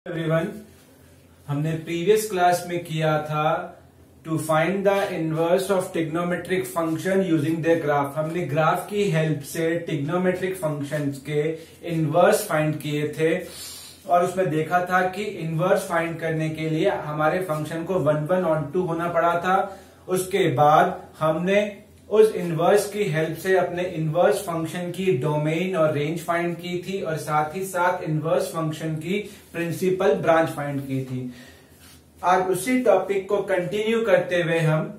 Everyone, हमने previous class में किया था to find the inverse of trigonometric function using the graph. हमने ग्राफ की हेल्प से ट्रिग्नोमेट्रिक फंक्शंस के इनवर्स फाइंड किए थे और उसमें देखा था कि इनवर्स फाइंड करने के लिए हमारे फंक्शन को 1/1 होना पड़ा था। उसके बाद हमने उस इनवर्स की हेल्प से अपने इनवर्स फंक्शन की डोमेन और रेंज फाइंड की थी और साथ ही साथ इनवर्स फंक्शन की प्रिंसिपल ब्रांच फाइंड की थी। आज उसी टॉपिक को कंटिन्यू करते हुए हम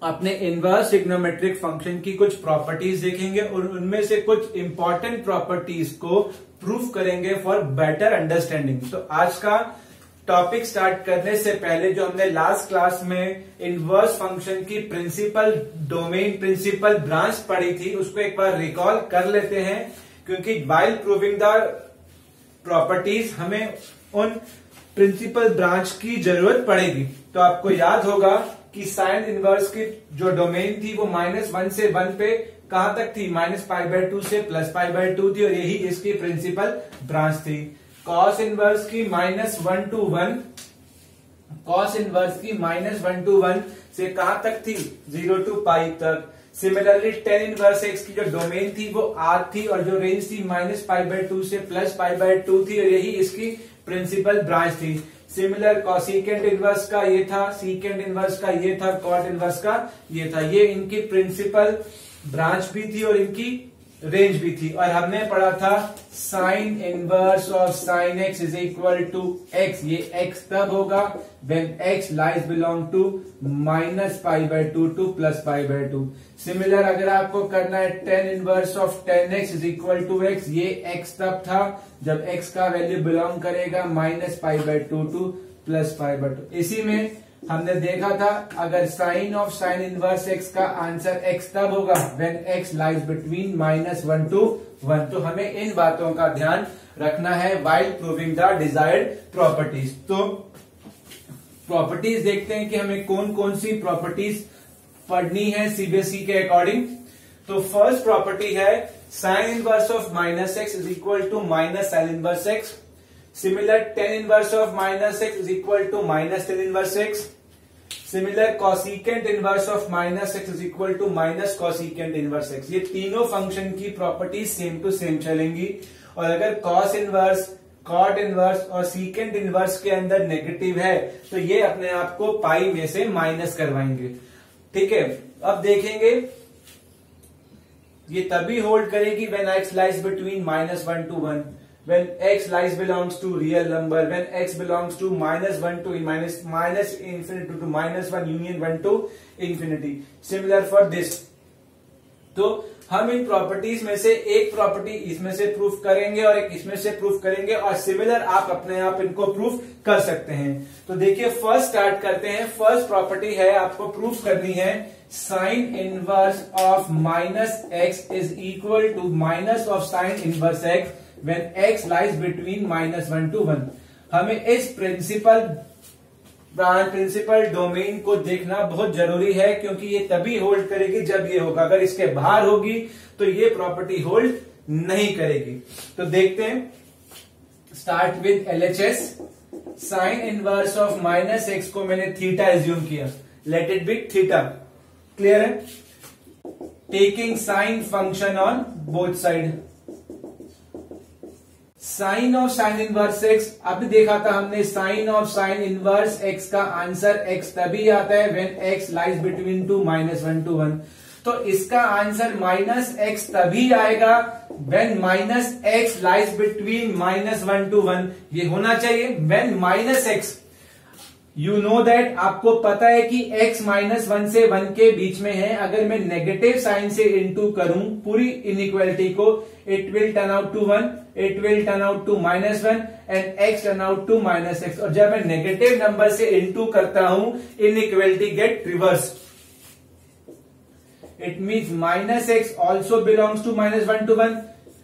अपने इनवर्स ट्रिग्नोमेट्रिक फंक्शन की कुछ प्रॉपर्टीज देखेंगे और उनमें से कुछ इंपॉर्टेंट प्रॉपर्टीज को प्रूफ करेंगे फॉर बेटर अंडरस्टैंडिंग। तो आज का टॉपिक स्टार्ट करने से पहले जो हमने लास्ट क्लास में इनवर्स फंक्शन की प्रिंसिपल डोमेन प्रिंसिपल ब्रांच पढ़ी थी उसको एक बार रिकॉल कर लेते हैं, क्योंकि वाइल प्रूविंग द प्रॉपर्टीज हमें उन प्रिंसिपल ब्रांच की जरूरत पड़ेगी। तो आपको याद होगा कि साइन इनवर्स की जो डोमेन थी वो -1 से 1 पे कहां तक थी, -π/2 से +π/2 थी और यही इसकी प्रिंसिपल ब्रांच थी। कॉस इनवर्स की -1 to 1 कॉस इनवर्स की -1 to 1 से कहां तक थी, 0 to π तक। सिमिलरली टेन इनवर्स एक्स की जो डोमेन थी वो R थी और जो रेंज थी -π/2 से +π/2 थी और यही इसकी प्रिंसिपल ब्रांच थी। सिमिलर कॉसिकेंट इनवर्स का ये था, सीकेंट इनवर्स का ये था, कॉट इनवर्स का ये था। ये इनकी प्रिंसिपल ब्रांच भी थी और इनकी रेंज भी थी। और हमने पढ़ा था sine inverse of sine x is equal to x. ये एक्स तब होगा when x lies belong to -π/2 to +π/2। Similar अगर आपको करना है tan inverse of tan x is equal to x, ये एक्स तब था जब एक्स का वैल्यू बिलोंग करेगा -π/2 टू +π/2। इसी में हमने देखा था अगर sine of sine inverse x का आंसर एक्स तब होगा when x lies between -1 to 1। तो हमें इन बातों का ध्यान रखना है while proving the desired properties. तो प्रॉपर्टीज देखते हैं कि हमें कौन कौन सी प्रॉपर्टीज पढ़नी है सीबीएसई के अकॉर्डिंग। तो फर्स्ट प्रॉपर्टी है sine inverse of -x is equal to -sin inverse x। Similar tan inverse of -x is equal to -tan inverse x. Similar cosecant inverse of -x is equal to -cosecant inverse x. ये तीनों function की property same to same चलेंगी और अगर cos inverse, cot inverse और secant inverse के अंदर negative है तो ये अपने आप को पाई में से माइनस करवाएंगे। ठीक है, अब देखेंगे ये तभी होल्ड करेगी when x lies between -1 to 1, when x lies belongs to real number, when x belongs to -1 to -infinity to -1 union 1 to infinity. Similar for this. तो हम इन प्रॉपर्टीज में से एक प्रॉपर्टी इसमें से प्रूफ करेंगे और एक इसमें से प्रूफ करेंगे और सिमिलर आप अपने आप इनको प्रूफ कर सकते हैं। तो देखिए फर्स्ट स्टार्ट करते हैं। फर्स्ट प्रॉपर्टी है आपको प्रूफ करनी है sine inverse of -x is equal to minus of sine inverse x when x lies between -1 to 1। हमें इस प्रिंसिपल डोमेन को देखना बहुत जरूरी है क्योंकि ये तभी होल्ड करेगी जब ये होगा। अगर इसके बाहर होगी तो ये प्रॉपर्टी होल्ड नहीं करेगी। तो देखते हैं, start with LHS। Sine inverse of -x को मैंने थीटा एज्यूम किया, let it be theta. Clear है? Taking sine function on both side. Sine of sine inverse x, अभी देखा था हमने sine of sine inverse x का आंसर एक्स तभी आता है when x lies between -1 to 1। तो इसका आंसर -x तभी आएगा when -x lies between -1 to 1। ये होना चाहिए when -x। You know that, आपको पता है कि x -1 से 1 के बीच में है। अगर मैं नेगेटिव साइन से इनटू करूं पूरी इनइक्वालिटी को, it will turn out to 1, it will turn out to -1 and x turn out to -x। और जब मैं नेगेटिव नंबर से इनटू करता हूं inequality get reverse. It means -x also belongs to -1 to 1।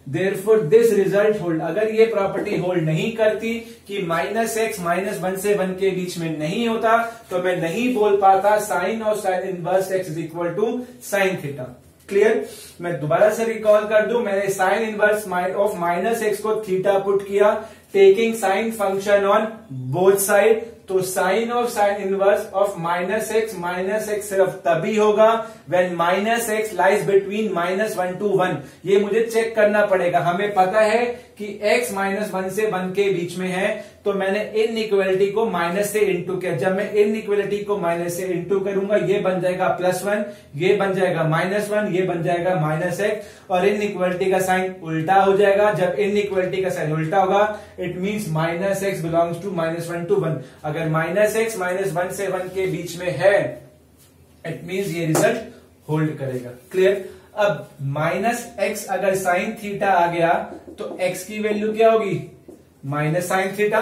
Therefore this result hold। अगर ये property hold नहीं करती कि -x -1 से 1 के बीच में नहीं होता तो मैं नहीं बोल पाता साइन और sine inverse x is equal to sine theta. Clear? मैं दोबारा से रिकॉल कर दूं, मैंने साइन इनवर्स ऑफ -x को थीटा पुट किया, taking sine function on both side, तो sine of sine inverse of minus x सिर्फ तभी होगा when minus x lies between -1 to 1। ये मुझे चेक करना पड़ेगा। हमें पता है कि x -1 से 1 के बीच में है, तो मैंने इनइक्वालिटी को माइनस से इंटू किया। जब मैं इनइक्वालिटी को माइनस से इंटू करूंगा, ये बन जाएगा +1, ये बन जाएगा -1, ये बन जाएगा -x, और इनइक्वालिटी का साइन उल्टा हो जाएगा। जब इनइक्वालिटी का साइन उल्टा होगा, it means -x belongs to -1 to 1। अगर -x -1 से 1 के बीच में है, इट मींस ये रिजल्ट होल्ड करेगा। क्लियर? अब -x अगर साइन थीटा आ गया तो x की वैल्यू क्या होगी? Minus sine theta.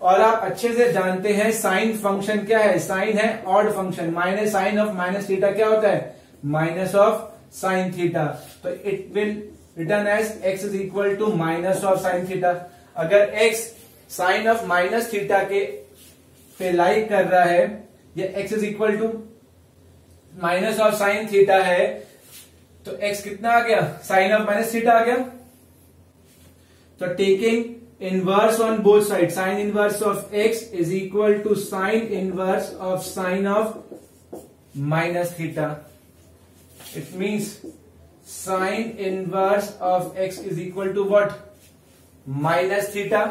और आप अच्छे से जानते हैं साइन फंक्शन क्या है? साइन है odd function. Minus sine of minus theta क्या होता है? Minus of sine theta. तो it will return as x is equal to minus of sine theta. अगर x sine of minus theta के पे लाई कर रहा है, या x is equal to minus of sine theta है, तो x कितना आ गया? साइन ऑफ माइनस थीटा आ गया। तो taking inverse on both side, sine inverse of x is equal to sine inverse of sine of minus theta. It means sine inverse of x is equal to what? Minus theta.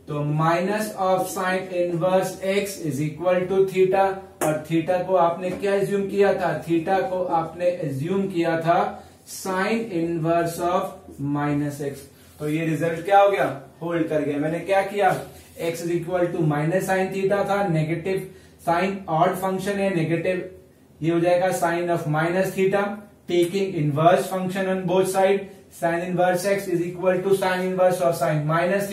तो minus of sine inverse x is equal to theta, और theta को आपने क्या assume किया था? Theta को आपने assume किया था साइन इनवर्स ऑफ -x। तो ये रिजल्ट क्या हो गया? होल्ड कर गया। मैंने क्या किया? x is equal to minus sine theta था, नेगेटिव साइन ऑड फंक्शन है, नेगेटिव, ये हो जाएगा sine of minus theta. Taking inverse function on both side, sine inverse x is equal to sine inverse of sine minus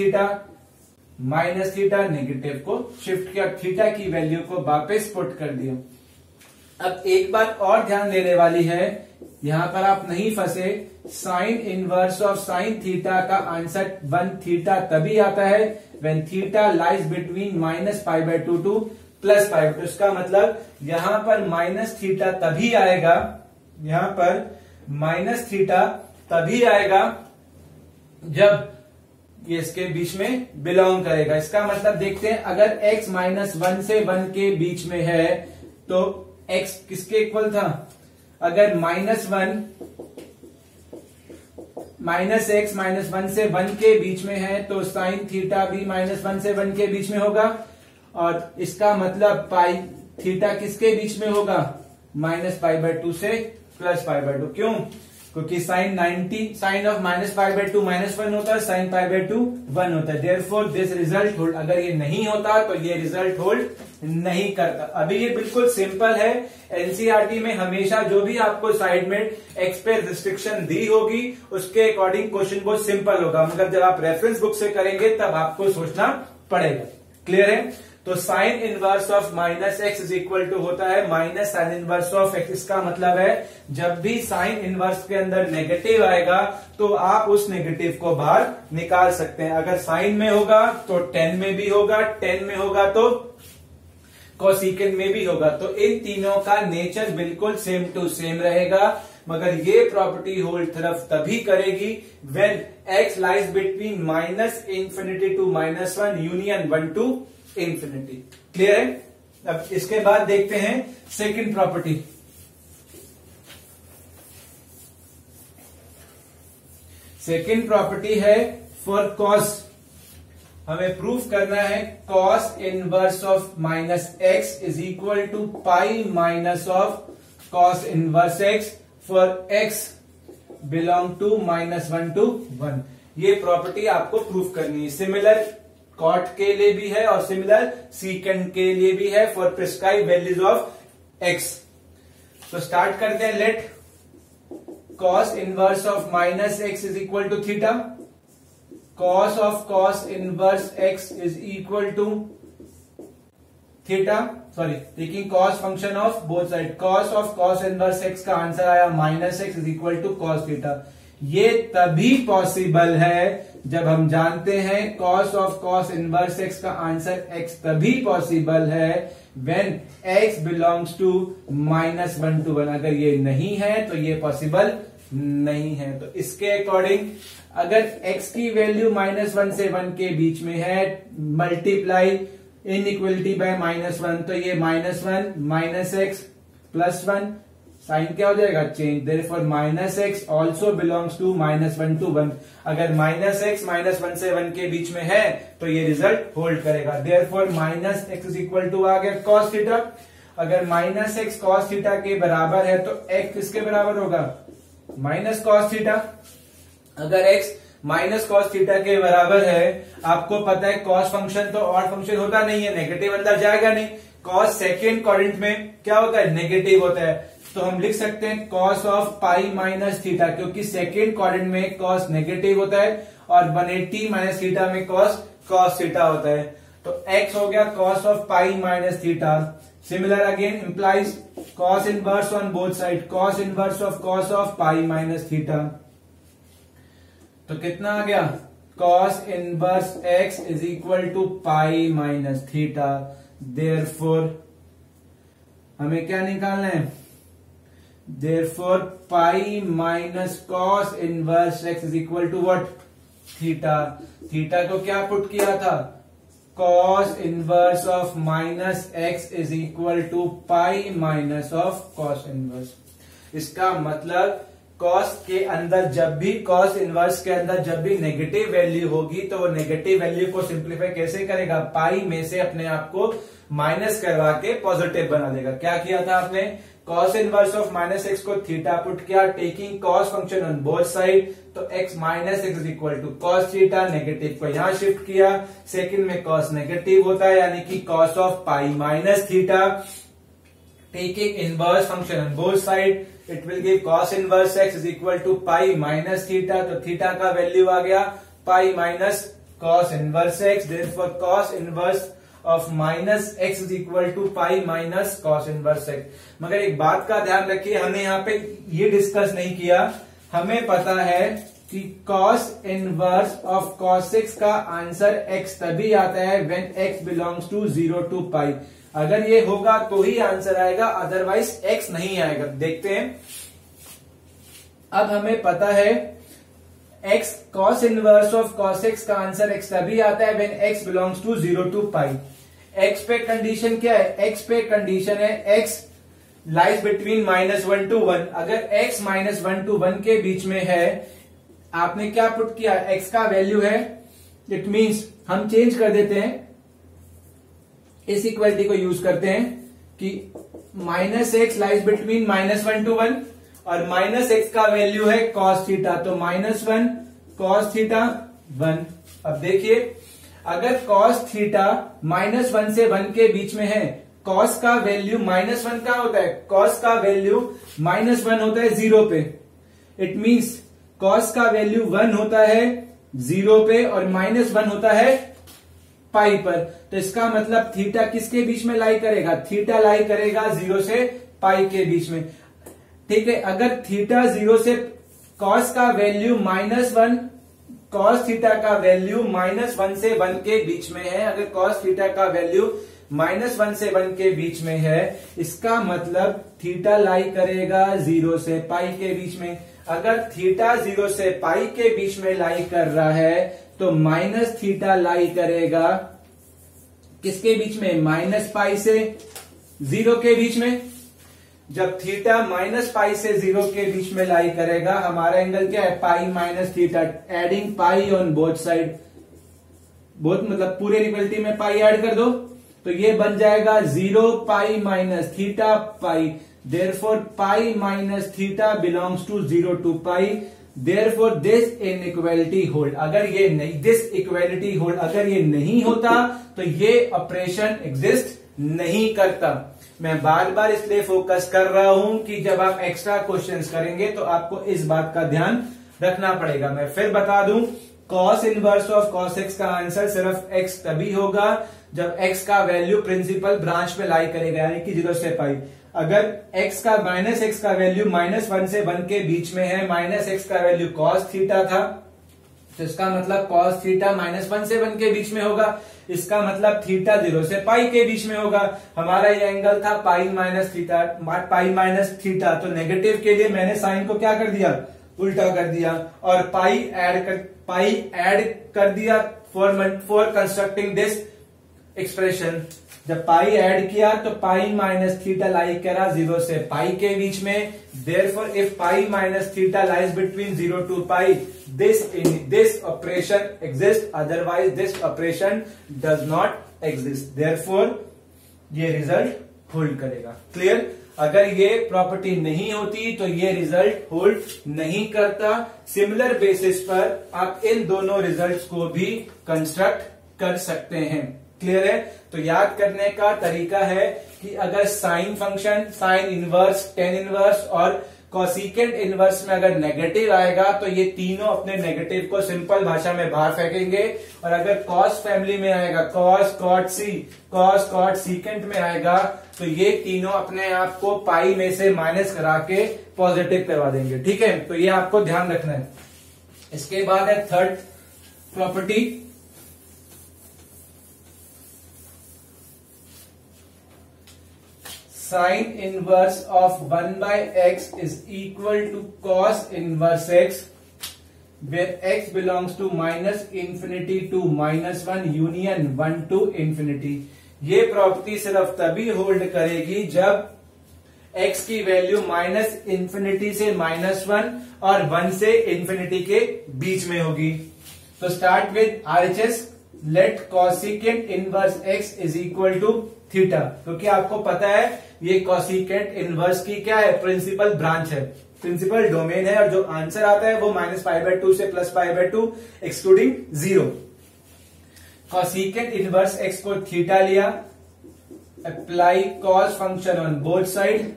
theta, negative को shift किया, theta की value को वापस put कर दिया। अब एक बात और ध्यान देने वाली है, यहां पर आप नहीं फंसे। Sine inverse of sine theta का आंसर 1 थीटा तभी आता है when theta lies between -π/2 to +π/2। इसका मतलब यहां पर माइनस थीटा तभी आएगा, यहां पर माइनस थीटा तभी आएगा जब ये इसके बीच में बिलोंग करेगा। इसका मतलब देखते हैं, अगर x -1 से 1 के बीच में है तो x किसके इक्वल था? अगर -1 -x -1 से 1 के बीच में है तो साइन थीटा भी -1 से 1 के बीच में होगा, और इसका मतलब पाई थीटा किसके बीच में होगा? -π/2 से +π/2। क्यों? क्योंकि साइन ऑफ -π/2 -1 होता है, साइन π/2 1 होता है। Therefore this result hold. अगर ये नहीं होता तो ये रिजल्ट होल्ड नहीं करता। अभी ये बिल्कुल सिंपल है। एनसीईआरटी में हमेशा जो भी आपको साइड में एक्स पे रिस्ट्रिक्शन दी होगी, उसके अकॉर्डिंग क्वेश्चन बहुत सिंपल होगा, मगर जब आप रेफरेंस बुक से करेंगे तब आपको सोचना पड़ेगा। क्लियर है? तो sine inverse of -x is equal to होता है minus sine inverse of x। इसका मतलब है जब भी साइन इनवर्स के अंदर नेगेटिव आएगा तो आप उस नेगेटिव को बाहर निकाल सकते हैं। अगर साइन में होगा तो टेन में भी होगा, टेन में होगा तो कोसेकेंड में भी होगा। तो इन तीनों का नेचर बिल्कुल सेम टू सेम रहेगा, मगर ये प्रॉपर्टी होल्ड सिर्फ तभी करेगी when x lies between -∞ to -1 union 1 to infinity. Clear है? अब इसके बाद देखते हैं सेकंड प्रॉपर्टी। सेकंड प्रॉपर्टी है फॉर कॉस। हमें प्रूफ करना है cos inverse of -x is equal to pi minus of cos inverse x for x belong to -1 to 1। ये प्रॉपर्टी आपको प्रूफ करनी है। सिमिलर कॉट के लिए भी है और सिमिलर सीकेंड के लिए भी है for prescribe values of x। तो स्टार्ट करते हैं। Let cos inverse of -x is equal to theta. Cos of cos inverse x is equal to theta. Sorry, taking cos function of both side. Cos of cos inverse x का answer आया -x is equal to cos theta. ये तभी possible है जब हम जानते हैं cos of cos inverse x का आंसर x तभी पॉसिबल है when x belongs to -1 to 1। अगर ये नहीं है तो ये पॉसिबल नहीं है। तो इसके अकॉर्डिंग अगर x की वैल्यू -1 से 1 के बीच में है, मल्टीप्लाई इनइक्वलिटी बाय -1, तो ये -1 -x +1, साइन क्या हो जाएगा, change. Therefore -x also belongs to -1 to 1। अगर -x -1 से 1 के बीच में है तो ये रिजल्ट होल्ड करेगा। Therefore -x is equal to आ गया cos थीटा। अगर -x cos थीटा के बराबर है तो x किसके बराबर होगा, -cos थीटा। अगर x -cos थीटा के बराबर है, आपको पता है cos फंक्शन तो ऑड फंक्शन होता नहीं है, नेगेटिव अंदर जाएगा नहीं। cos सेकेंड क्वाड्रेंट में क्या होता है, नेगेटिव होता है, तो हम लिख सकते हैं cos of pi minus theta, क्योंकि सेकेंड क्वाड्रेंट में cos नेगेटिव होता है और 180 माइनस थीटा में cos थीटा होता है। तो x हो गया cos of pi minus theta. Similar again implies cos inverse on both side, cos inverse of cos of pi minus theta. तो कितना आ गया, cos inverse x is equal to pi minus theta. Therefore हमें क्या निकालना है, therefore pi minus cos inverse x is equal to what, theta. Theta को क्या पुट किया था, cos inverse of -x is equal to pi minus of cos inverse. इसका मतलब cos के अंदर जब भी cos इनवर्स के अंदर जब भी नेगेटिव वैल्यू होगी तो वो नेगेटिव वैल्यू को सिंप्लीफाई कैसे करेगा, पाई में से अपने आप को माइनस करवा के पॉजिटिव बना देगा। क्या किया था आपने, cos इनवर्स ऑफ -x को थीटा पुट किया, taking cos function on both side, तो x -x is equal to cos theta. Negative को यहां शिफ्ट किया, सेकंड में cos नेगेटिव होता है यानी कि cos of pi minus theta, taking inverse function on both side, it will give cos inverse x is equal to pi minus theta. तो theta का वैल्यू आ गया pi minus cos inverse x। Therefore cos inverse of -x is equal to pi minus cos inverse x। मगर एक बात का ध्यान रखिए, हमने यहाँ पे ये डिस्कस नहीं किया, हमें पता है कि cos inverse of cos x का आंसर x तभी आता है when x belongs to 0 to pi. अगर ये होगा तो ही आंसर आएगा, अदरवाइज x नहीं आएगा। देखते हैं, अब हमें पता है x cos inverse of cos x का आंसर x तभी आता है when x belongs to 0 to pi. x पे कंडीशन क्या है, x पे कंडीशन है x लाइज बिटवीन -1 to 1। अगर x -1 to 1 के बीच में है, आपने क्या पुट किया, x का वैल्यू है, इट मींस हम चेंज कर देते हैं, इस इक्वलिटी को यूज करते हैं कि -x लाइज बिटवीन -1 to 1 और -x का वैल्यू है cos थीटा, तो -1 cos थीटा 1। अब देखिए, अगर cos थीटा -1 से 1 के बीच में है, cos का वैल्यू -1 का होता है, cos का वैल्यू -1 होता है 0 पे, इट मींस cos का वैल्यू 1 होता है 0 पे और -1 होता है पाई पर। तो इसका मतलब थीटा किसके बीच में लाई करेगा, थीटा लाई करेगा 0 से पाई के बीच में। ठीक है, अगर थीटा 0 से cos का वैल्यू -1, cos थीटा का वैल्यू -1 से 1 के बीच में है, अगर cos थीटा का वैल्यू -1 से 1 के बीच में है, इसका मतलब थीटा लाई करेगा 0 से पाई के बीच में। अगर थीटा 0 से पाई के बीच में लाई कर रहा है तो माइनस थीटा लाई करेगा किसके बीच में, -पाई से 0 के बीच में। जब थीटा -पाई से 0 के बीच में लाई करेगा, हमारा एंगल क्या है, पाई minus theta, adding pi on both side, both मतलब पूरे इक्वलिटी में पाई ऐड कर दो, तो ये बन जाएगा 0 pi minus theta pi. Therefore pi minus theta belongs to 0 to pi. Therefore this inequality hold. अगर ये नहीं, दिस इक्वालिटी होल्ड अगर ये नहीं होता तो ये ऑपरेशन एग्जिस्ट नहीं करता। मैं बार बार इसलिए फोकस कर रहा हूं कि जब आप एक्स्ट्रा क्वेश्चंस करेंगे तो आपको इस बात का ध्यान रखना पड़ेगा। मैं फिर बता दूं, cos inverse of cos x का आंसर सिर्फ x तभी होगा जब x का वैल्यू प्रिंसिपल ब्रांच में लाई करेगा, यानी कि 0 से पाई। अगर x का -x का वैल्यू -1 से 1 के बीच में है, -x का वैल्यू cos थीटा था, तो इसका मतलब cos थीटा -1 से 1 के बीच में होगा। इसका मतलब थीटा 0 से पाई के बीच में होगा। हमारा ये एंगल था पाई माइनस थीटा, तो नेगेटिव के लिए मैंने साइन को क्या कर दिया, उल्टा कर दिया, और पाई ऐड कर दिया फॉर कंस्ट्रक्टिंग दिस एक्सप्रेशन। जब पाई ऐड किया तो पाई माइनस थीटा लाई करा 0 से पाई के बीच में, therefore if pi minus theta lies between 0 to pi, this operation exist, otherwise this operation does not exist, therefore ये रिजल्ट होल्ड करेगा। क्लियर? अगर ये प्रॉपर्टी नहीं होती तो ये रिजल्ट होल्ड नहीं करता। सिमिलर बेसिस पर आप इन दोनों रिजल्ट्स को भी कंस्ट्रक्ट कर सकते हैं। क्लियर है? तो याद करने का तरीका है कि अगर sine function, sine inverse, tan inverse और कॉसिकेंट इनवर्स में अगर नेगेटिव आएगा तो ये तीनों अपने नेगेटिव को सिंपल भाषा में बाहर फेंकेंगे, और अगर कॉस फैमिली में आएगा, cos cot c, cos cot secant में आएगा, तो ये तीनों अपने आप को पाई में से माइनस करा के पॉजिटिव करवा देंगे। ठीक है? तो ये आपको ध्यान रखना है। इसके बाद है third property, sign inverse of 1 by x is equal to cos inverse x, where x belongs to minus infinity to minus 1 union 1 to infinity। ये प्रॉपर्टी सिर्फ तभी होल्ड करेगी जब x की वैल्यू माइनस इंफिनिटी से -1 और 1 से इंफिनिटी के बीच में होगी। तो start with RHS, let cosecant inverse x is equal to theta, क्योंकि आपको पता है ये कॉसिकेंट इनवर्स की क्या है, प्रिंसिपल ब्रांच है, प्रिंसिपल डोमेन है, और जो आंसर आता है वो -π/2 से +π/2 एक्सक्लूडिंग 0। कॉसिकेंट इनवर्स x को थीटा लिया, apply cos function on both side,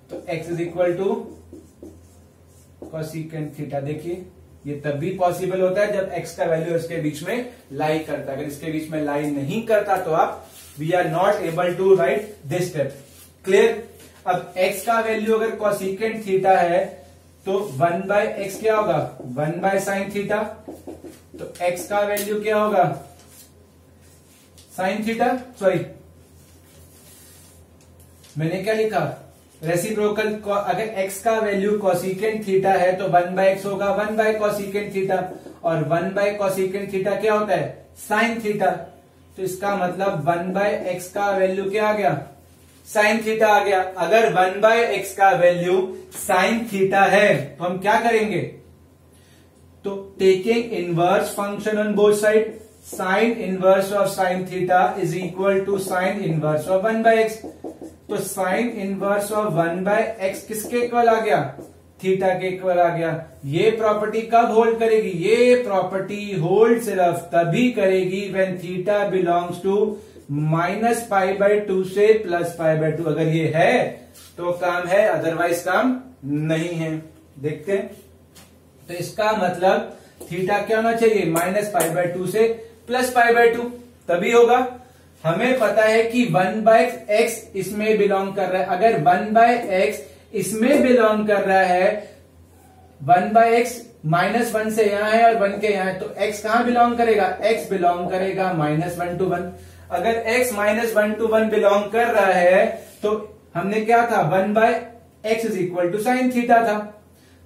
तो x is equal to cosecant theta. देखिए ये तब भी पॉसिबल होता है जब x का वैल्यू इसके बीच में लाई करता है। अगर इसके बीच में लाई नहीं करता तो आप we are not able to write this step. Clear? अब x का वैल्यू अगर कॉसिकेंट थीटा है तो 1 by x क्या होगा, 1 by sin थीटा, तो x का वैल्यू क्या होगा, sin थीटा, सॉरी मैंने क्या लिखा, रेसिप्रोकल। अगर x का वैल्यू कॉसिकेंट थीटा है तो 1 by x होगा 1 by कॉसिकेंट थीटा, और 1 by कॉसिकेंट थीटा क्या होता है, साइन थीटा। तो इसका मतलब 1 by x का वैल्यू क्या आ गया, साइन थीटा आ गया। अगर 1 by x का वैल्यू साइन थीटा है तो हम क्या करेंगे, तो taking inverse function on both side, sine inverse of sine theta is equal to sine inverse of 1 by x। तो sine inverse of 1 by x किसके इक्वल आ गया, थीटा के इक्वल आ गया। ये प्रॉपर्टी कब होल्ड करेगी, ये प्रॉपर्टी होल्ड सिर्फ तभी करेगी व्हेन थीटा बिलोंग्स टू -π/2 से +π/2। अगर ये है तो काम है, अदरवाइज काम नहीं है। देखते हैं, तो इसका मतलब थीटा क्या होना चाहिए, -π/2 से +π/2, तभी होगा। हमें पता है कि 1 by x इसमें बिलोंग कर रहा है। अगर 1 by x इसमें बिलोंग कर रहा है, 1 by x -1 से यहां है और 1 के यहां है, तो x कहां बिलोंग करेगा, x बिलोंग करेगा -1 to 1। अगर x -1 to 1 बिलोंग कर रहा है तो हमने क्या था, 1 by x is equal to sine theta था।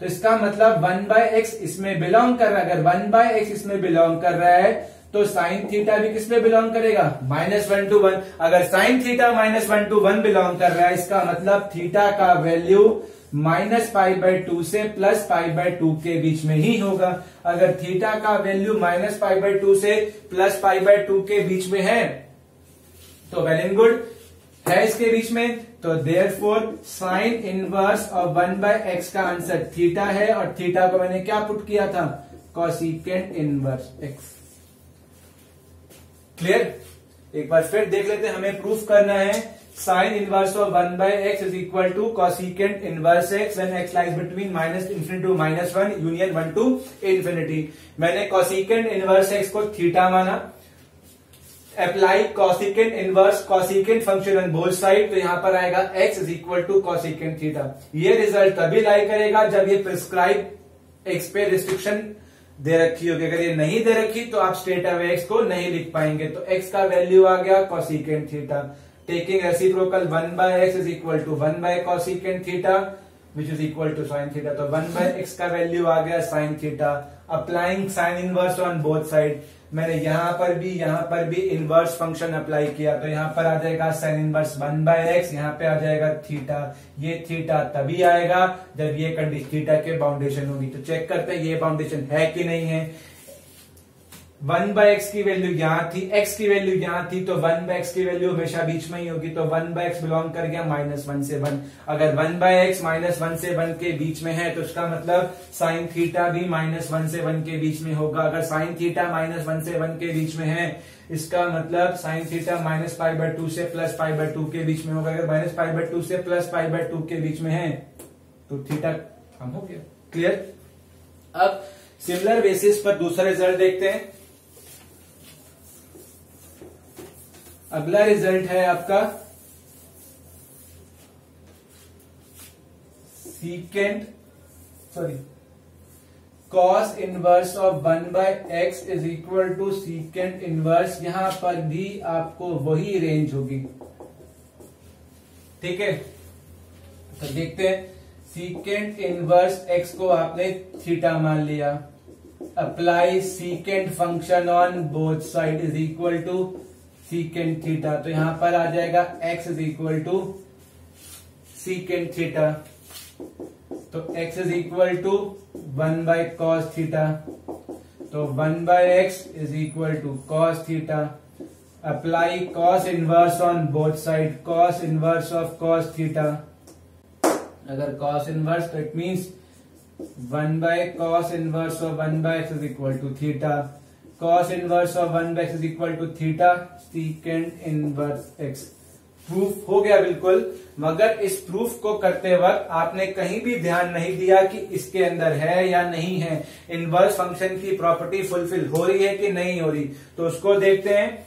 तो इसका मतलब 1 by x इसमें बिलोंग कर रहा है। अगर 1 by x इसमें बिलोंग कर रहा है तो साइन थीटा भी किसमें बिलोंग करेगा, -1 to 1। अगर साइन थीटा -1 to 1 बिलोंग कर रहा है, इसका मतलब थीटा का वैल्यू -π/2 से +π/2 के बीच में ही होगा। अगर थीटा का वैल्यू -π/2 से +π/2 के बीच में है तो वेल एंड गुड है, इसके बीच में, तो therefore sign inverse of 1 by x का आंसर थीटा है, और थीटा को मैंने क्या पुट किया था, कॉसिकेंट इनवर्स x। क्लियर? एक बार फिर देख लेते हैं, हमें प्रूफ करना है sine inverse of 1 by x is equal to cosecant inverse x when x lies between -∞ to -1 union 1 to infinity। मैंने कॉसिकेंट इनवर्स x को थीटा माना, apply cosecant inverse cosecant function on both side, तो यहां पर आएगा x is equal to cosecant theta. ये result तभी lie करेगा जब ये प्रिस्क्राइब x पे रिस्ट्रिक्शन दे रखी होगी। अगर ये नहीं दे रखी तो आप स्ट्रेट अवे x को नहीं लिख पाएंगे। तो x का वैल्यू आ गया cosecant theta. Taking reciprocal 1 by x is equal to 1 by cosecant theta, which is equal to sine theta. तो 1/x का वैल्यू आ गया sine theta. Applying sine inverse on both side, मैंने यहां पर भी इनवर्स फंक्शन अप्लाई किया, तो यहां पर आ जाएगा साइन इनवर्स 1/x, यहां पे आ जाएगा थीटा। ये थीटा तभी आएगा जब ये कंडीशन थीटा के बाउंडेशन होगी। तो चेक करते हैं ये बाउंडेशन है कि नहीं है। 1/x की वैल्यू यहां थी, x की वैल्यू यहां थी, तो 1/x की वैल्यू हमेशा बीच में ही होगी। तो 1/x बिलोंग कर गया -1 से 1। अगर 1/x -1 से 1 के बीच में है तो इसका मतलब साइन थीटा भी -1 से 1 के बीच में होगा। अगर साइन थीटा -1 से 1 के बीच में है, इसका मतलब साइन थीटा -π/2 से +π/2 के बीच में होगा। अगर -π/2 से +π/2 के बीच में है तो थीटा कम हो गया। क्लियर। अब सिमिलर बेसिस पर दूसरा रिजल्ट देखते हैं। अगला रिजल्ट है आपका cos inverse of 1/x is equal to secant inverse. यहां पर भी आपको वही रेंज होगी, ठीक है। तो देखते हैं, सीकेंट इनवर्स x को आपने थीटा मान लिया, apply secant function on both side is equal to secant theta. तो यहां पर आ जाएगा x is equal to secant theta. तो x is equal to 1/cos theta. तो 1/x is equal to cos theta. Apply cos inverse on both side, cos inverse of cos theta. अगर cos inverse तो it means 1/cos inverse of 1/x is equal to theta. cos inverse of 1/x is equal to theta secant inverse x। Proof हो गया बिल्कुल। मगर इस proof को करते वक्त आपने कहीं भी ध्यान नहीं दिया कि इसके अंदर है या नहीं है, इनवर्स फंक्शन की प्रॉपर्टी फुलफिल हो रही है कि नहीं हो रही। तो उसको देखते हैं।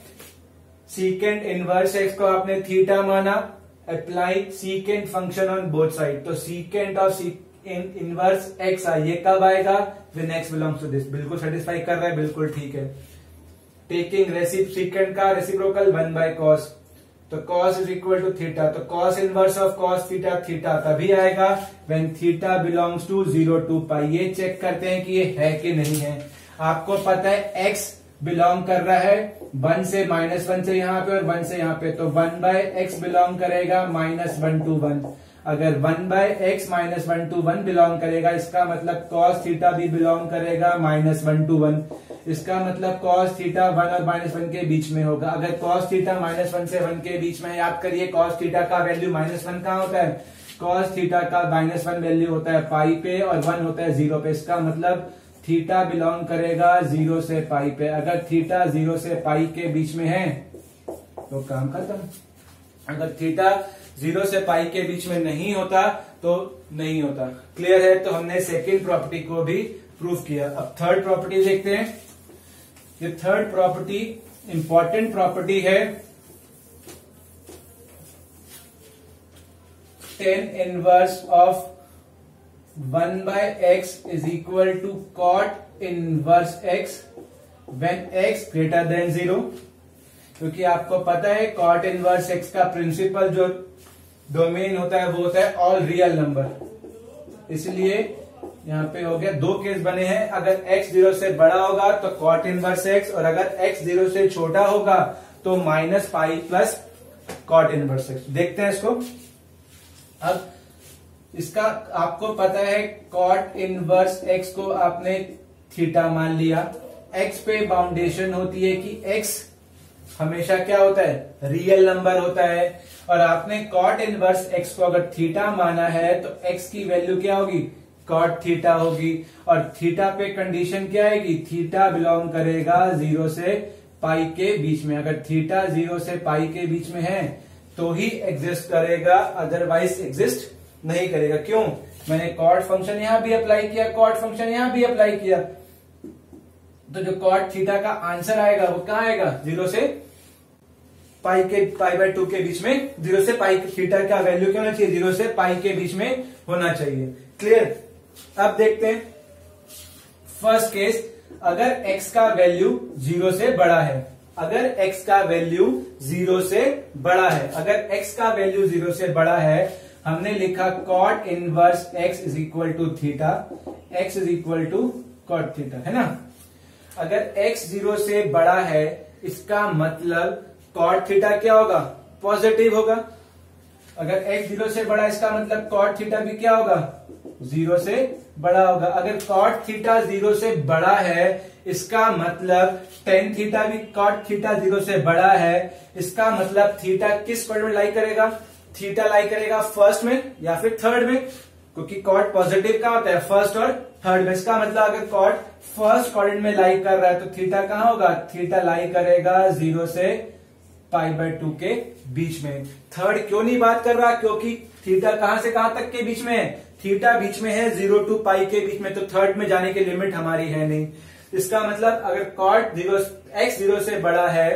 सीकेंट इनवर्स x को आपने थीटा माना, apply secant function on both side. तो सीकेंट ऑफ इनवर्स x ये कब आएगा, when x belongs to this. बिल्कुल सेटिस्फाई कर रहा है, बिल्कुल ठीक है। टेकिंग सीकेंट का रेसिप्रोकल 1/cos, तो cos is equal to theta. तो cos inverse of cos theta, theta तभी आएगा when theta belongs to 0 to π। ये चेक करते हैं कि ये है कि नहीं है। आपको पता है x बिलोंग कर रहा है 1 से -1 से यहां पे और 1 से यहां पे, तो 1/x बिलोंग करेगा -1 to 1। अगर 1/x -1 to 1 बिलोंग करेगा, इसका मतलब cos थीटा भी बिलोंग करेगा -1 to 1। इसका मतलब cos थीटा 1 और -1 के बीच में होगा। अगर cos थीटा -1 से 1 के बीच में, याद करिए cos थीटा का वैल्यू -1 कहाँ होता है, cos थीटा का -1 वैल्यू होता है पाई पे और 1 होता है 0 पे। इसका मतलब थीटा बिलोंग करेगा 0 से पाई पे। अगर थीटा 0 से पाई के बीच में है तो काम खत्म। अगर थीटा 0 से पाई के बीच में नहीं होता तो नहीं होता। क्लियर है। तो हमने सेकेंड प्रॉपर्टी को भी प्रूफ किया। अब थर्ड प्रॉपर्टी देखते हैं। ये थर्ड प्रॉपर्टी इंपॉर्टेंट प्रॉपर्टी है, tan inverse of 1/x is equal to cot inverse x when x greater than 0। क्योंकि आपको पता है cot इनवर्स x का प्रिंसिपल जो डोमेन होता है वो होता है ऑल रियल नंबर। इसलिए यहां पे हो गया, दो केस बने हैं। अगर x 0 से बड़ा होगा तो cot इनवर्स x, और अगर x 0 से छोटा होगा तो -π प्लस cot इनवर्स x। देखते हैं इसको। अब इसका आपको पता है cot इनवर्स x को आपने थीटा मान लिया। x पे बाउंडेशन होती है कि x हमेशा क्या होता है, रियल नंबर होता है। और आपने cot इनवर्स x को अगर थीटा माना है तो x की वैल्यू क्या होगी, cot थीटा होगी। और थीटा पे कंडीशन क्या आएगी, थीटा बिलोंग करेगा 0 से पाई के बीच में। अगर थीटा 0 से पाई के बीच में है तो ही एग्जिस्ट करेगा, अदरवाइज एग्जिस्ट नहीं करेगा। क्यों, मैंने cot फंक्शन यहां भी अप्लाई किया, cot फंक्शन यहां भी अप्लाई किया, तो जो cot थीटा का आंसर आएगा वो कहां आएगा, 0 से π/2 के बीच में। 0 से पाई थीटा का वैल्यू क्या होना चाहिए, 0 से पाई के बीच में होना चाहिए। क्लियर। अब देखते हैं फर्स्ट केस। अगर x का वैल्यू 0 से बड़ा है, अगर x का वैल्यू 0 से बड़ा है, अगर x का वैल्यू 0 से बड़ा है हमने लिखा cot inverse x is equal to theta, x is equal to cot theta, है ना। अगर x 0 से बड़ा है इसका मतलब कॉट थीटा क्या होगा, पॉजिटिव होगा। अगर x 0 से बड़ा इसका मतलब कॉट थीटा भी क्या होगा, 0 से बड़ा होगा। अगर कॉट थीटा 0 से बड़ा है इसका मतलब टेन थीटा भी कॉट थीटा 0 से बड़ा है। इसका मतलब थीटा किस क्वाड्रेंट में लाई करेगा, थीटा लाई करेगा फर्स्ट में या फिर थर्ड में, क्योंकि कॉट पॉजिटिव का होता है फर्स्ट और थर्ड में। इसका मतलब अगर कॉट फर्स्ट क्वाड्रेंट में लाई कर रहा है तो थीटा कहां होगा, थीटा लाई करेगा 0 से π/2 के बीच में। थर्ड क्यों नहीं बात कर रहा, क्योंकि थीटा कहां से कहां तक के बीच में है, थीटा बीच में है 0 to π के बीच में, तो थर्ड में जाने की लिमिट हमारी है नहीं। इसका मतलब अगर कॉट x 0 से बड़ा है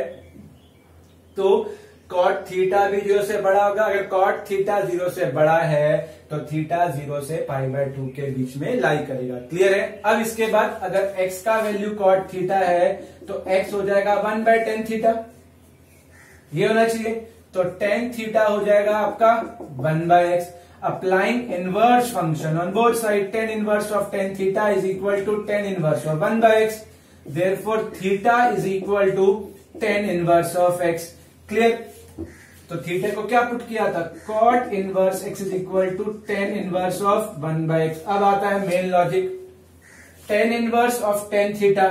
तो कॉट थीटा भी 0 से बड़ा होगा। अगर कॉट थीटा 0 से बड़ा है तो थीटा 0 से π/2 के बीच में लाई करेगा। क्लियर है। अब इसके बाद अगर x का वैल्यू कॉट थीटा है तो x हो जाएगा 1/tan थीटा, ये होना चाहिए। तो tan थीटा हो जाएगा आपका 1/x। Applying inverse function on both side, tan inverse of tan theta is equal to tan inverse of 1/x, therefore theta is equal to tan inverse of x। Clear. तो theta को क्या put किया था, cot inverse x is equal to tan inverse of 1/x। अब आता है main logic, tan inverse of tan theta,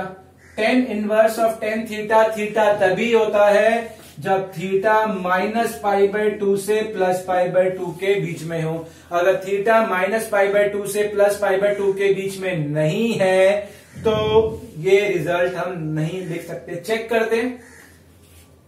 tan inverse of tan theta, theta तभी होता है जब थीटा -π/2 से +π/2 के बीच में हो। अगर थीटा -π/2 से +π/2 के बीच में नहीं है तो ये रिजल्ट हम नहीं लिख सकते। चेक करते हैं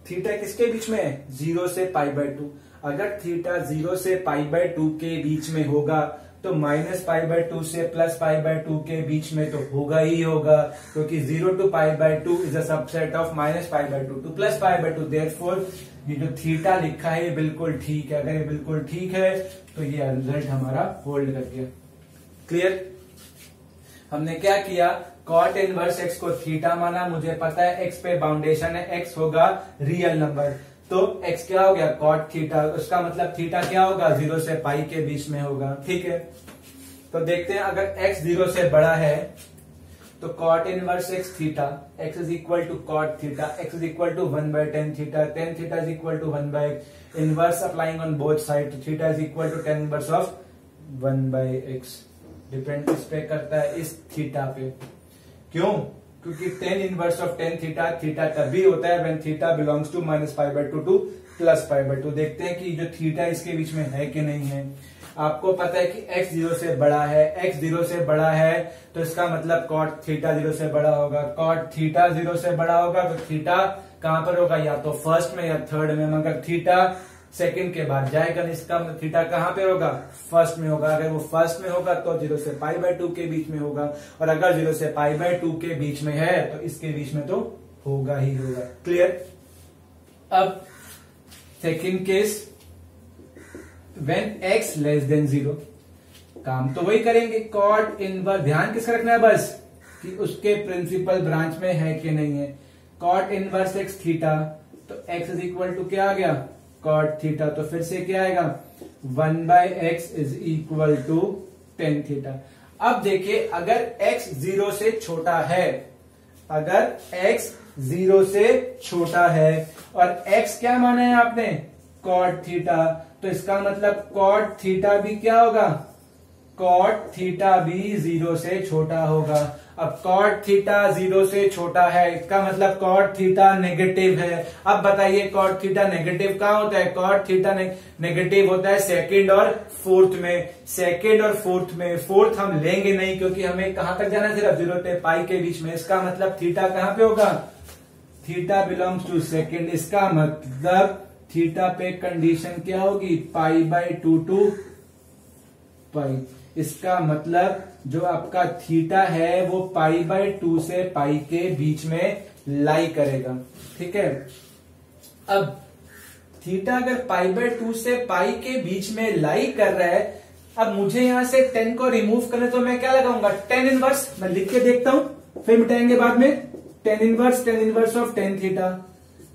थीटा किसके बीच में है, 0 से π/2। अगर थीटा 0 से π/2 के बीच में होगा तो -π/2 से +π/2 के बीच में तो होगा ही होगा, क्योंकि 0 to π/2 is a subset of -π/2 to +π/2। Therefore ये जो थीटा लिखा है ये बिल्कुल ठीक है। अगर ये बिल्कुल ठीक है तो ये रिजल्ट हमारा होल्ड कर गया। क्लियर। हमने क्या किया, कॉट इनवर्स x को थीटा माना, मुझे पता है x पे बाउंडेशन है, x होगा रियल नंबर, तो x क्या हो गया कॉट थीटा। उसका मतलब थीटा क्या होगा, 0 से π के बीच में होगा। ठीक है। तो देखते हैं अगर x 0 से बड़ा है तो cot inverse x theta, x is equal to cot theta, x is equal to 1/tan theta, tan theta is equal to 1/x। Inverse applying on both side, तो theta is equal to tan inverse of 1/x। Depend किस पे करता है, इस theta पे। क्यों, क्योंकि tan inverse of tan theta, theta तभी होता है when theta belongs to -π/2 to +π/2। देखते हैं कि जो थीटा इसके बीच में है कि नहीं है। आपको पता है कि x 0 से बड़ा है, x 0 से बड़ा है तो इसका मतलब कॉट थीटा 0 से बड़ा होगा। कॉट थीटा 0 से बड़ा होगा तो थीटा कहां पर होगा, या तो फर्स्ट में या थर्ड में। मगर थीटा सेकंड के बाद जाएगा, इसका मतलब थीटा कहां पे होगा, फर्स्ट में होगा। अगर वो फर्स्ट में होगा तो 0 से π/2 के बीच में होगा, और अगर 0 से π/2 के बीच में है तो इसके बीच में तो होगा ही होगा। क्लियर। अब second case, when x less than 0, काम तो वही करेंगे, कॉट इनवर्स। ध्यान किसका रखना है बस, कि उसके प्रिंसिपल ब्रांच में है कि नहीं है। कॉट इनवर्स x थीटा, तो x इज इक्वल टू क्या आ गया, कॉट थीटा। तो फिर से क्या आएगा, 1/x is equal to tan theta. अब देखिए अगर x 0 से छोटा है, अगर x 0 से छोटा है और x क्या माना है आपने, कॉट थीटा, तो इसका मतलब कॉट थीटा भी क्या होगा, कॉट थीटा भी 0 से छोटा होगा। अब कॉट थीटा 0 से छोटा है, इसका मतलब कॉट थीटा नेगेटिव है। अब बताइए कॉट थीटा नेगेटिव कहां होता है, कॉट थीटा नेगेटिव होता है सेकंड और फोर्थ में। सेकंड और फोर्थ में, फोर्थ हम लेंगे नहीं क्योंकि हमें कहां तक जाना है, सिर्फ 0 से π के बीच में। इसका मतलब थीटा कहां पे होगा, थीटा बिलोंग्स टू सेकंड। इसका मतलब थीटा पे कंडीशन क्या होगी, π/2 टू π। इसका मतलब जो आपका थीटा है वो π/2 से π के बीच में लाई करेगा। ठीक है। अब थीटा अगर π/2 से π के बीच में लाई कर रहा है, अब मुझे यहां से 10 को रिमूव करने तो मैं क्या लगाऊंगा, tan इनवर्स। मैं लिख के देखता हूं फिर मिटाएंगे बाद में। tan inverse of tan theta,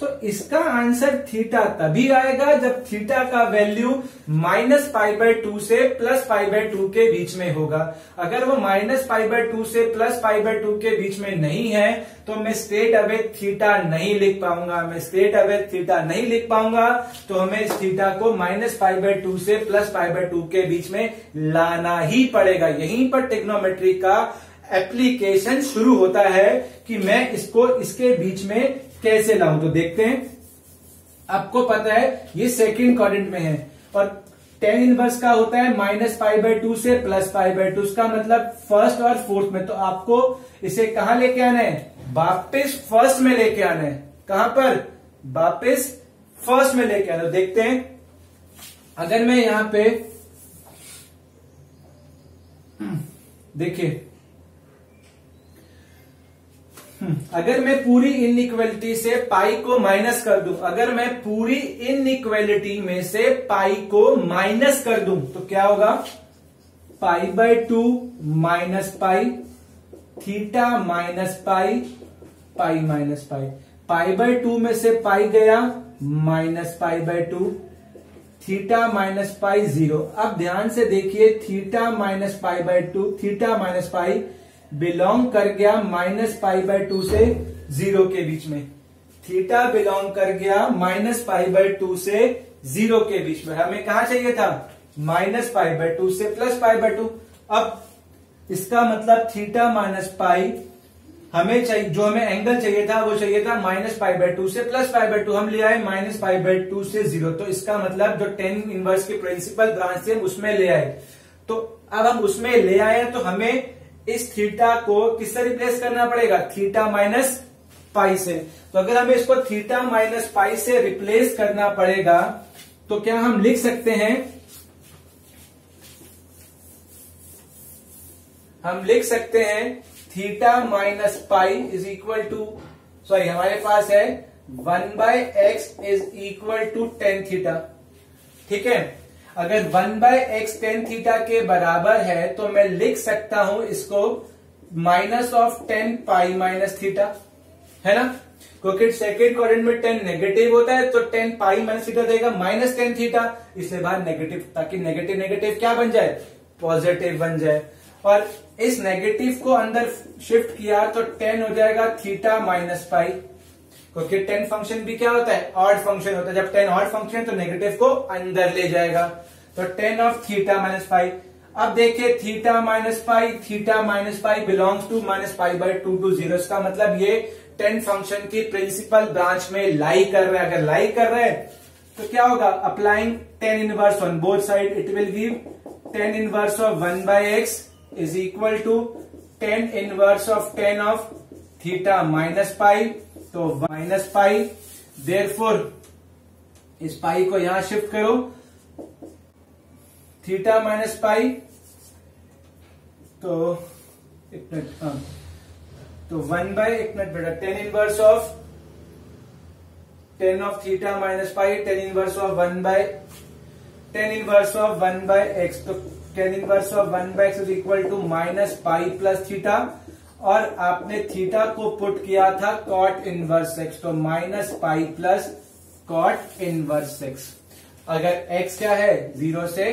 तो इसका आंसर थीटा तभी आएगा जब थीटा का वैल्यू -π/2 से +π/2 के बीच में होगा। अगर वो -π/2 से +π/2 के बीच में नहीं है तो मैं स्ट्रेट अवे थीटा नहीं लिख पाऊंगा, तो हमें इस थीटा को -π/2 से +π/2 के बीच में लाना ही पड़ेगा। यहीं पर ट्रिग्नोमेट्री का एप्लीकेशन शुरू होता है कि मैं इसको इसके बीच में कैसे लाऊं। तो देखते हैं, आपको पता है ये सेकंड क्वाड्रेंट में है और tan इनवर्स का होता है -π/2 से +π/2, इसका मतलब फर्स्ट और फोर्थ में। तो आपको इसे कहां लेके आना है, वापस फर्स्ट में लेके आना है। कहां पर, वापस फर्स्ट में लेके आना। देखते हैं, अगर मैं यहां पे देखिए, अगर मैं पूरी इनइक्वालिटी से पाई को माइनस कर दूं, अगर मैं पूरी इनइक्वालिटी में से पाई को माइनस कर दूं तो क्या होगा, π/2 - पाई, थीटा -पाई, पाई -पाई, π/2 में से पाई गया -π/2, थीटा -पाई 0। अब ध्यान से देखिए, थीटा -π/2, थीटा -पाई बिलोंग कर गया -π/2 से 0 के बीच में। थीटा बिलोंग कर गया -π/2 से 0 के बीच में। हमें कहा चाहिए था, -π/2 से +π/2। अब इसका मतलब थीटा -पाई हमें चाहिए, जो हमें एंगल चाहिए था वो चाहिए था -π/2 से +π/2, हम ले आए -π/2 से 0। तो इसका मतलब जो tan इनवर्स के प्रिंसिपल ब्रांच थे उसमें ले आए। तो अब हम उसमें ले आए तो हमें इस थीटा को किससे रिप्लेस करना पड़ेगा, थीटा -पाई से। तो अगर हमें इसको थीटा -पाई से रिप्लेस करना पड़ेगा तो क्या हम लिख सकते हैं, हम लिख सकते हैं theta -pi is equal to, sorry हमारे पास है 1/x is equal to tan theta. ठीक है, अगर 1/x tan थीटा के बराबर है तो मैं लिख सकता हूं इसको -tan पाई - थीटा, है ना, क्योंकि सेकेंड क्वाड्रेंट में tan नेगेटिव होता है तो tan पाई - थीटा देगा -tan थीटा, इसलिए बाहर नेगेटिव, ताकि नेगेटिव नेगेटिव क्या बन जाए, पॉजिटिव बन जाए। और इस नेगेटिव को अंदर शिफ्ट किया तो tan हो जाएगा थीटा -पाई, क्योंकि tan फंक्शन भी क्या होता है, ऑड फंक्शन होता है। जब tan ऑड फंक्शन है तो नेगेटिव को अंदर ले जाएगा, तो tan ऑफ थीटा -पाई। अब देखिए, theta -pi, theta -pi belongs to -π/2 to 0, इसका मतलब ये tan फंक्शन की प्रिंसिपल ब्रांच में लाई कर रहा है। अगर लाई कर रहा है तो क्या होगा, applying tan inverse on both side, it will give tan inverse of 1/x is equal to tan inverse of tan of theta -pi, तो -पाई, देयरफॉर इस पाई को यहां शिफ्ट करो, थीटा -पाई, तो एक मिनट, तो 1/, बेटा tan inverse of tan of theta -pi, tan inverse of 1/x, तो tan inverse of 1/x is equal to -pi plus theta, और आपने थीटा को पुट किया था cot इनवर्स x, तो -pi plus cot inverse x। अगर x क्या है, 0 से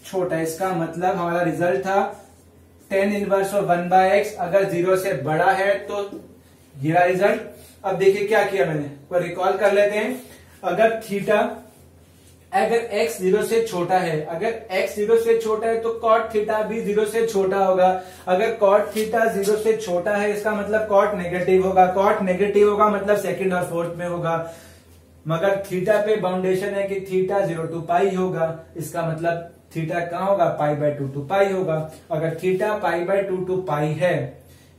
छोटा, इसका मतलब हमारा रिजल्ट था tan इनवर्स ऑफ 1/x अगर 0 से बड़ा है तो ये रहा रिजल्ट। अब देखिए क्या किया मैंने, को रिकॉल कर लेते हैं। अगर थीटा, अगर x 0 से छोटा है, अगर x 0 से छोटा है तो cot थीटा भी 0 से छोटा होगा। अगर cot थीटा 0 से छोटा है इसका मतलब cot नेगेटिव होगा, cot नेगेटिव होगा मतलब सेकंड और फोर्थ में होगा। मगर थीटा पे बाउंडेशन है कि थीटा 0 to पाई होगा, इसका मतलब थीटा कहां होगा, π/2 to पाई होगा। अगर थीटा π/2 to पाई है,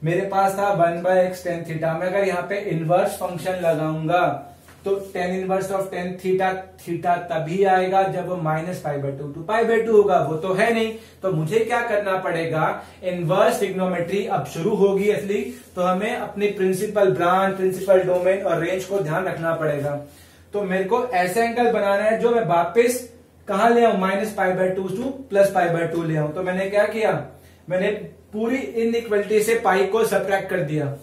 मेरे पास था 1/x tan थीटा, मैं अगर यहाँ पे इनवर्स फंक्शन लगाऊंगा तो tan inverse of tan theta, theta तभी आएगा जब वो -π/2 to π/2 होगा, वो तो है नहीं। तो मुझे क्या करना पड़ेगा, इनवर्स ट्रिग्नोमेट्री अब शुरू होगी असली, तो हमें अपनी प्रिंसिपल ब्रांच, प्रिंसिपल डोमेन और रेंज को ध्यान रखना पड़ेगा। तो मेरे को ऐसा एंगल बनाना है जो मैं वापस कहां ले आऊं, -π/2 to +π/2 ले आऊं। तो मैंने क्या किया, मैंने पूरी इनइक्वालिटी से पाई को सब्ट्रैक्ट कर दिया,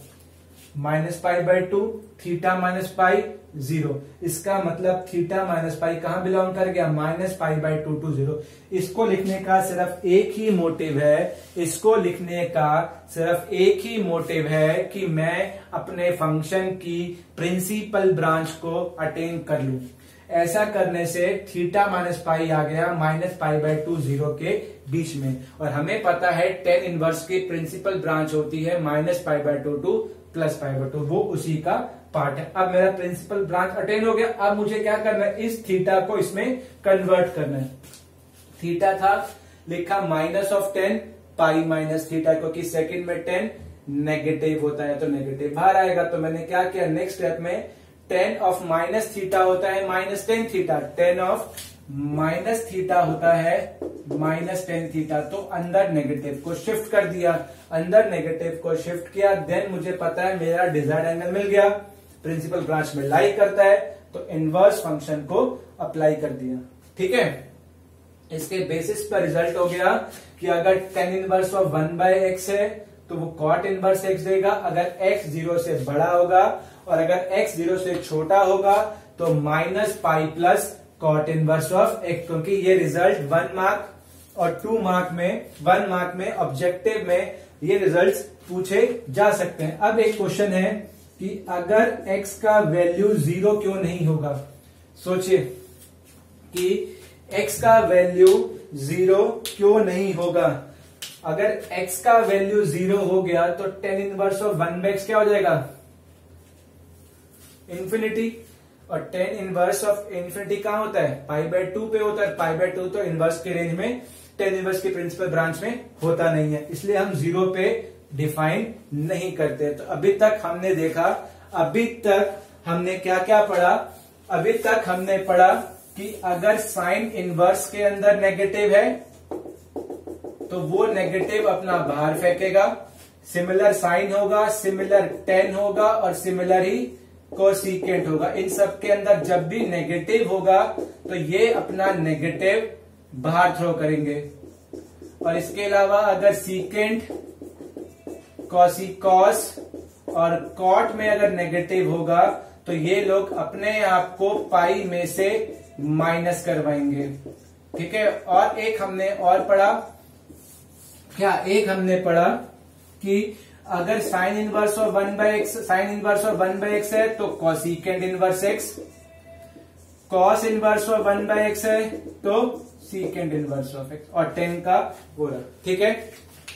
-π/2 थीटा -पाई 0। इसका मतलब थीटा माइनस पाई कहां बिलोंग कर गया, माइनस पाई बाय 2 to 0। इसको लिखने का सिर्फ एक ही मोटिव है, इसको लिखने का सिर्फ एक ही मोटिव है कि मैं अपने फंक्शन की प्रिंसिपल ब्रांच को अटेन कर लूं। ऐसा करने से थीटा माइनस पाई आ गया माइनस पाई बाय 2 0 के बीच में, और हमें पता है टेन इनवर्स की प्रिंसिपल ब्रांच होती है minus pi by 2 two plus pi by 2, वो उसी का पार्ट है। अब मेरा प्रिंसिपल ब्रांच अटेन हो गया। अब मुझे क्या करना है, इस थीटा को इसमें कन्वर्ट करना है। थीटा था, लिखा minus of 10 pi minus theta, क्योंकि सेकंड में 10 नेगेटिव होता है तो नेगेटिव बाहर आएगा। तो मैंने क्या किया, नेक्स्ट स्टेप में 10 ऑफ माइनस थीटा होता है minus 10 theta, 10 of minus theta होता है माइनस 10 थीटा, तो अंदर नेगेटिव को शिफ्ट कर दिया, अंदर नेगेटिव को शिफ्ट किया। देन मुझे पता है मेरा डिजायर्ड एंगल मिल गया, प्रिंसिपल ब्रांच में लाई करता है, तो इनवर्स फंक्शन को अप्लाई कर दिया। ठीक है, इसके बेसिस पर रिजल्ट हो गया कि अगर टेन इनवर्स ऑफ 1/x है तो वो कॉट इनवर्स x देगा, अगर x 0 से बड़ा होगा और अगर x 0 से छोटा होगा तो minus pi plus cot inverse of x, क्योंकि ये रिजल्ट 1 मार्क और 2 मार्क में, 1 मार्क में ऑब्जेक्टिव में ये रिजल्ट्स पूछे जा सकते हैं। अब एक क्वेश्चन है कि अगर x का वैल्यू 0 क्यों नहीं होगा। सोचिए कि x का वैल्यू 0 क्यों नहीं होगा। अगर x का वैल्यू 0 हो गया तो टेन इनवर्स ऑफ 1/x क्या हो जाएगा, इंफिनिटी। और टेन इनवर्स ऑफ इंफिनिटी कहां होता है, पाई बाय 2 पे होता है। पाई बाय 2 तो इनवर्स के रेंज में, टेन इनवर्स की प्रिंसिपल ब्रांच में होता नहीं है, इसलिए हम 0 पे डिफाइन नहीं करते। तो अभी तक हमने देखा, अभी तक हमने क्या क्या पढ़ा, अभी तक हमने पढ़ा कि अगर साइन इनवर्स के अंदर नेगेटिव है तो वो नेगेटिव अपना बाहर फेंकेगा, सिमिलर साइन होगा, सिमिलर टेन होगा और सिमिलर ही कोसिकेंट होगा। इन सब के अंदर जब भी नेगेटिव होगा तो ये अपना नेगेटिव बाहर थ्रो करेंगे। और इसके अलावा अगर सीकेंट, कॉसिकॉस और कॉट में अगर नेगेटिव होगा तो ये लोग अपने आप को पाई में से माइनस करवाएंगे। ठीक है, और एक हमने और पढ़ा, क्या एक हमने पढ़ा कि अगर साइन इनवर्स और 1/x, साइन इनवर्स और 1/x है तो cosecant inverse x, cos inverse और 1/x है तो सीकेंट इनवर्स ऑफ x, और 10 का पूरा। ठीक है।